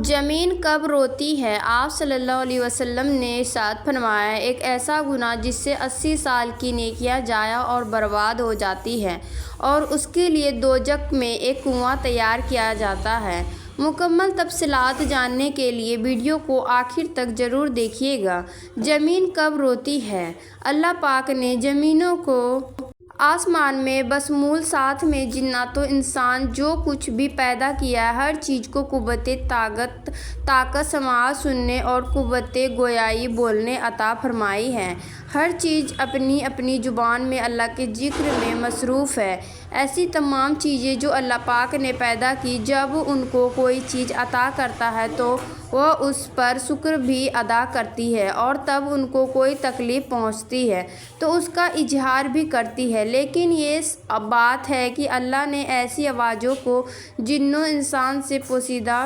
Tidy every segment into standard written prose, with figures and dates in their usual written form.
زمین کب روتی ہے؟ آپ صلی اللہ علیہ وسلم نے ارشاد فرمایا، ایک ایسا گناہ جس سے 80 سال کی نیکیاں ضائع اور برباد ہو جاتی ہیں اور اس کے لیے دوزخ میں ایک کنواں تیار کیا جاتا ہے۔ مکمل تفصیلات جاننے کے لیے ویڈیو کو آخر تک ضرور دیکھیے گا۔ زمین کب روتی ہے؟ اللہ پاک نے زمینوں کو آسمان میں بشمول ساتھ میں جنات و انسان جو کچھ بھی پیدا کیا ہے، ہر چیز کو قوت طاقت سماعت سننے اور قوت گویائی بولنے عطا فرمائی ہے۔ ہر چیز اپنی اپنی زبان میں اللہ کے ذکر میں مصروف ہے۔ ایسی تمام چیزیں جو اللہ پاک نے پیدا کی، جب ان کو کوئی چیز عطا کرتا ہے تو وہ اس پر شکر بھی ادا کرتی ہے، اور تب ان کو کوئی تکلیف پہنچتی ہے تو اس کا اظہار بھی کرتی ہے۔ لیکن یہ بات ہے کہ اللہ نے ایسی آوازوں کو جن و انسان سے پوشیدہ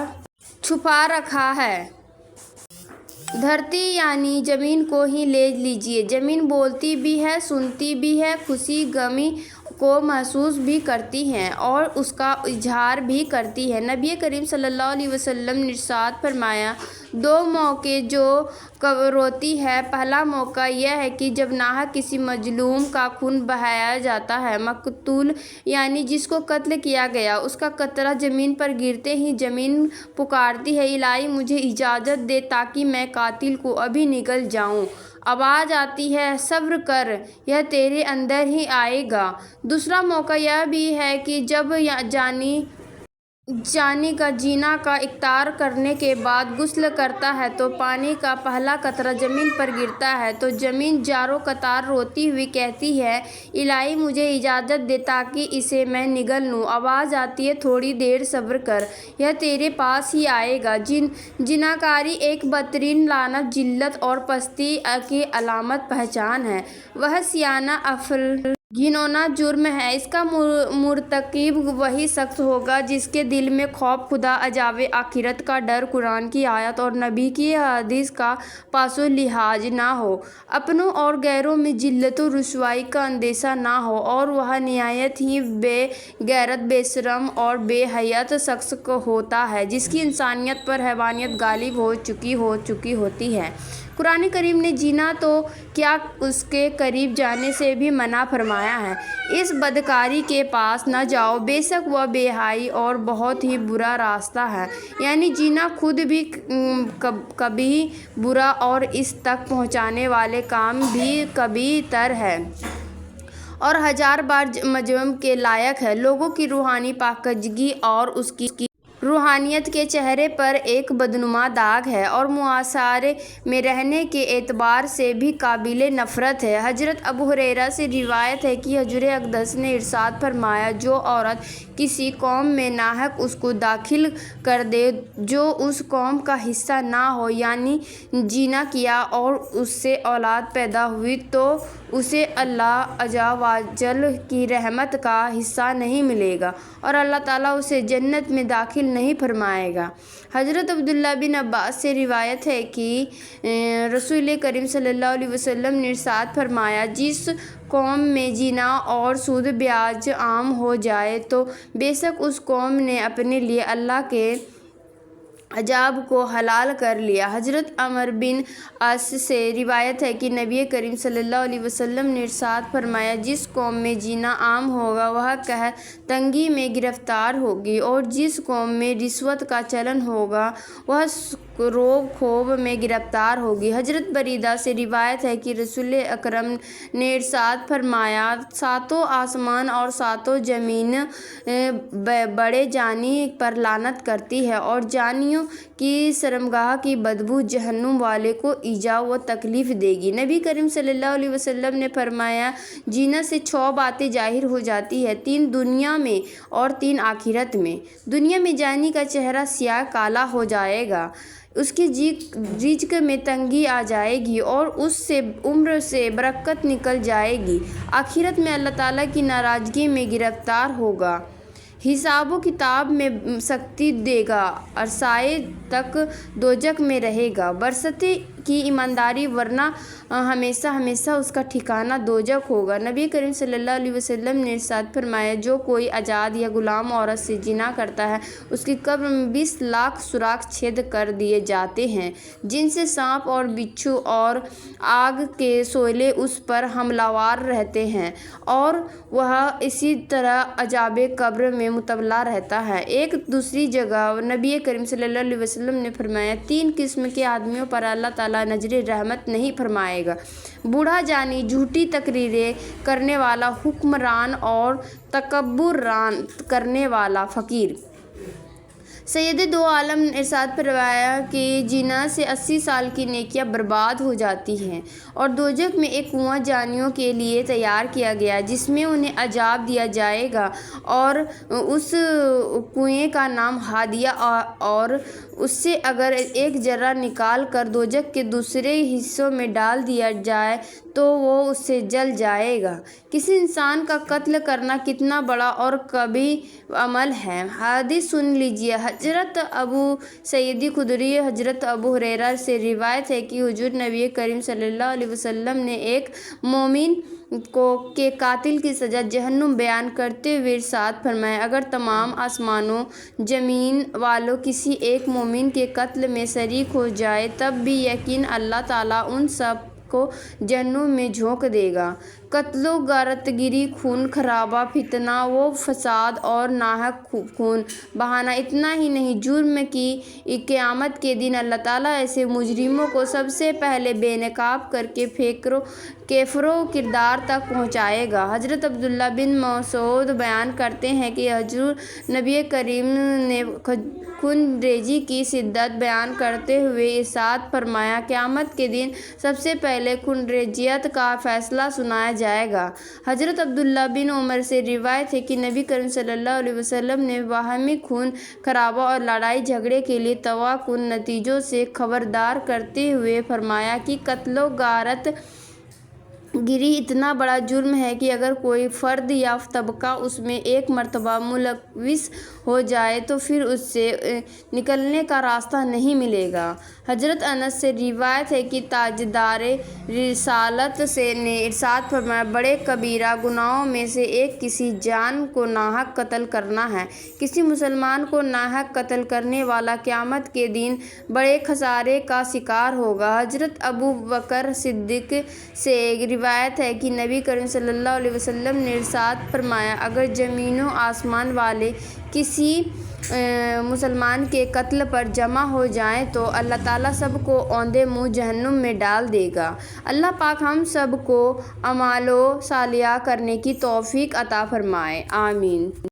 چھپا رکھا ہے۔ دھرتی یعنی زمین کو ہی لے لیجیے، زمین بولتی بھی ہے، سنتی بھی ہے، خوشی غمی کو محسوس بھی کرتی ہے اور اس کا اظہار بھی کرتی ہے۔ نبی کریم صلی اللہ علیہ وسلم نے ارشاد فرمایا، دو موقع جو روتی ہے۔ پہلا موقع یہ ہے کہ جب ناحق کسی مظلوم کا خون بہایا جاتا ہے۔ مقتول یعنی جس کو قتل کیا گیا، اس کا قطرہ زمین پر گرتے ہی زمین پکارتی ہے، الہی مجھے اجازت دے تاکہ میں قاتل کو ابھی نگل جاؤں۔ آواز آتی ہے، صبر کر، یہ تیرے اندر ہی آئے گا۔ دوسرا موقع یہ بھی ہے کہ جب جانی کا جینا کا اختیار کرنے کے بعد غسل کرتا ہے تو پانی کا پہلا قطرہ زمین پر گرتا ہے تو زمین زاروں قطار روتی ہوئی کہتی ہے، الہی مجھے اجازت دے تاکہ اسے میں نگل لوں۔ آواز آتی ہے، تھوڑی دیر صبر کر، یہ تیرے پاس ہی آئے گا۔ زناکاری ایک بدترین لعنت، ذلت اور پستی کی علامت پہچان ہے۔ وہ سیانہ گھناؤنا جرم ہے۔ اس کا مرتکب وہی شخص ہوگا جس کے دل میں خوف خدا، عذاب آخرت کا ڈر، قرآن کی آیت اور نبی کی حدیث کا پاس و لحاظ نہ ہو، اپنوں اور غیروں میں ذلت و رسوائی کا اندیشہ نہ ہو، اور وہ نہایت ہی بے غیرت، بے شرم اور بے حیات شخص ہوتا ہے جس کی انسانیت پر حیوانیت غالب ہو چکی ہوتی ہے۔ قرآن کریم نے زنا تو کیا اس کے قریب جانے سے بھی منع فرمایا ہے۔ اس بدکاری کے پاس نہ جاؤ، بے شک وہ بے حیائی اور بہت ہی برا راستہ ہے۔ یعنی زنا خود بھی کبھی برا اور اس تک پہنچانے والے کام بھی کبھی تر ہے اور ہزار بار مذمت کے لائق ہے۔ لوگوں کی روحانی پاکیزگی اور اس کی روحانیت کے چہرے پر ایک بدنما داغ ہے اور معاشرے میں رہنے کے اعتبار سے بھی قابل نفرت ہے۔ حضرت ابو ہریرہ سے روایت ہے کہ حضور اقدس نے ارشاد فرمایا، جو عورت کسی قوم میں ناحق اس کو داخل کر دے جو اس قوم کا حصہ نہ ہو، یعنی زنا کیا اور اس سے اولاد پیدا ہوئی، تو اسے اللہ عز و جل کی رحمت کا حصہ نہیں ملے گا اور اللہ تعالیٰ اسے جنت میں داخل نہیں فرمائے گا۔ حضرت عبداللہ بن عباس سے روایت ہے کہ رسول کریم صلی اللہ علیہ وسلم نے ارشاد فرمایا، جس قوم میں زنا اور سود بیاج عام ہو جائے تو بے شک اس قوم نے اپنے لیے اللہ کے عذاب کو حلال کر لیا۔ حضرت عمرو بن عاص سے روایت ہے کہ نبی کریم صلی اللہ علیہ وسلم نے ارشاد فرمایا، جس قوم میں زنا عام ہوگا وہ قحط تنگی میں گرفتار ہوگی، اور جس قوم میں رشوت کا چلن ہوگا وہ روب خوب میں گرفتار ہوگی۔ حضرت بریدہ سے روایت ہے کہ رسول اکرم نے ارشاد فرمایا، ساتوں آسمان اور ساتوں زمین بڑے زانی پر لعنت کرتی ہے اور زانیوں کی شرمگاہ کی بدبو جہنم والے کو ایذا و تکلیف دے گی۔ نبی کریم صلی اللہ علیہ وسلم نے فرمایا، زنا سے 6 باتیں ظاہر ہو جاتی ہیں، 3 دنیا میں اور 3 آخرت میں۔ دنیا میں زانی کا چہرہ سیاہ کالا ہو جائے گا، اس کے رزق میں تنگی آ جائے گی اور اس سے عمر سے برکت نکل جائے گی۔ آخرت میں اللہ تعالیٰ کی ناراضگی میں گرفتار ہوگا، حساب و کتاب میں سختی دے گا، عرصۂ تک دوزخ میں رہے گا، برساتیں کی ایمانداری، ورنہ ہمیشہ ہمیشہ اس کا ٹھکانہ دوزخ ہوگا۔ نبی کریم صلی اللہ علیہ وسلم نے ارشاد فرمایا، جو کوئی آزاد یا غلام عورت سے زنا کرتا ہے اس کی قبر میں 20 لاکھ سوراخ چھید کر دیے جاتے ہیں جن سے سانپ اور بچھو اور آگ کے شعلے اس پر حملہ آور رہتے ہیں اور وہ اسی طرح عذاب قبر میں مبتلا رہتا ہے۔ ایک دوسری جگہ نبی کریم صلی اللہ علیہ وسلم نے فرمایا، 3 قسم کے آدمیوں پر اللہ تعالیٰ نظر رحمت نہیں فرمائے گا: بوڑھا جانی، جھوٹی تقریریں کرنے والا حکمران اور تکبر کرنے والا فقیر۔ سید دو عالم نے ارشاد فرمایا کہ زنا سے 80 سال کی نیکیاں برباد ہو جاتی ہیں اور دوزخ میں ایک کنواں زانیوں کے لیے تیار کیا گیا جس میں انہیں عذاب دیا جائے گا اور اس کنویں کا نام ہادیہ، اور اس سے اگر ایک ذرہ نکال کر دوزخ کے دوسرے حصوں میں ڈال دیا جائے تو وہ اس سے جل جائے گا۔ کسی انسان کا قتل کرنا کتنا بڑا اور کبیرہ عمل ہے۔ حدیث سن لیجیے۔ حضرت ابو سعید خدری، حضرت ابو ہریرہ سے روایت ہے کہ حضور نبی کریم صلی اللہ علیہ وسلم نے ایک مومن کے قاتل کی سزا جہنم بیان کرتے ہوئے ارشاد فرمایا، اگر تمام آسمان و زمین والوں کسی ایک مومن کے قتل میں شریک ہو جائے تب بھی یقیناً اللہ تعالیٰ ان سب کو جہنم میں جھونک دے گا۔ قتل و غارت گری، خون خرابہ، فتنہ و فساد اور ناحق خون بہانا، اتنا ہی نہیں، جرم کی قیامت کے دن اللہ تعالیٰ ایسے مجرموں کو سب سے پہلے بے نقاب کر کے کفر و کردار تک پہنچائے گا۔ حضرت عبداللہ بن مسعود بیان کرتے ہیں کہ حضور نبی کریم نے خون ریزی کی شدت بیان کرتے ہوئے ارشاد فرمایا، قیامت کے دن سب سے پہلے خون ریزیت کا فیصلہ سنایا جائے گا۔ حضرت عبداللہ بن عمر سے روایت ہے کہ نبی کریم صلی اللہ علیہ وسلم نے باہمی خون خرابہ اور لڑائی جھگڑے کے لیے توقع کن نتیجوں سے خبردار کرتے ہوئے فرمایا کہ قتل و غارت گری اتنا بڑا جرم ہے کہ اگر کوئی فرد یا طبقہ اس میں ایک مرتبہ ملوث ہو جائے تو پھر اس سے نکلنے کا راستہ نہیں ملے گا۔ حضرت انس سے روایت ہے کہ تاجدار رسالت نے ارشاد فرمایا، بڑے کبیرہ گناہوں میں سے ایک کسی جان کو ناحق قتل کرنا ہے۔ کسی مسلمان کو ناحق قتل کرنے والا قیامت کے دن بڑے خسارے کا شکار ہوگا۔ حضرت ابو بکر صدیق سے روایت ہے کہ نبی کریم صلی اللہ علیہ وسلم نے ارشاد فرمایا، اگر زمین و آسمان والے کسی مسلمان کے قتل پر جمع ہو جائیں تو اللہ تعالیٰ سب کو اوندے منہ جہنم میں ڈال دے گا۔ اللہ پاک ہم سب کو اعمال صالحہ کرنے کی توفیق عطا فرمائے، آمین۔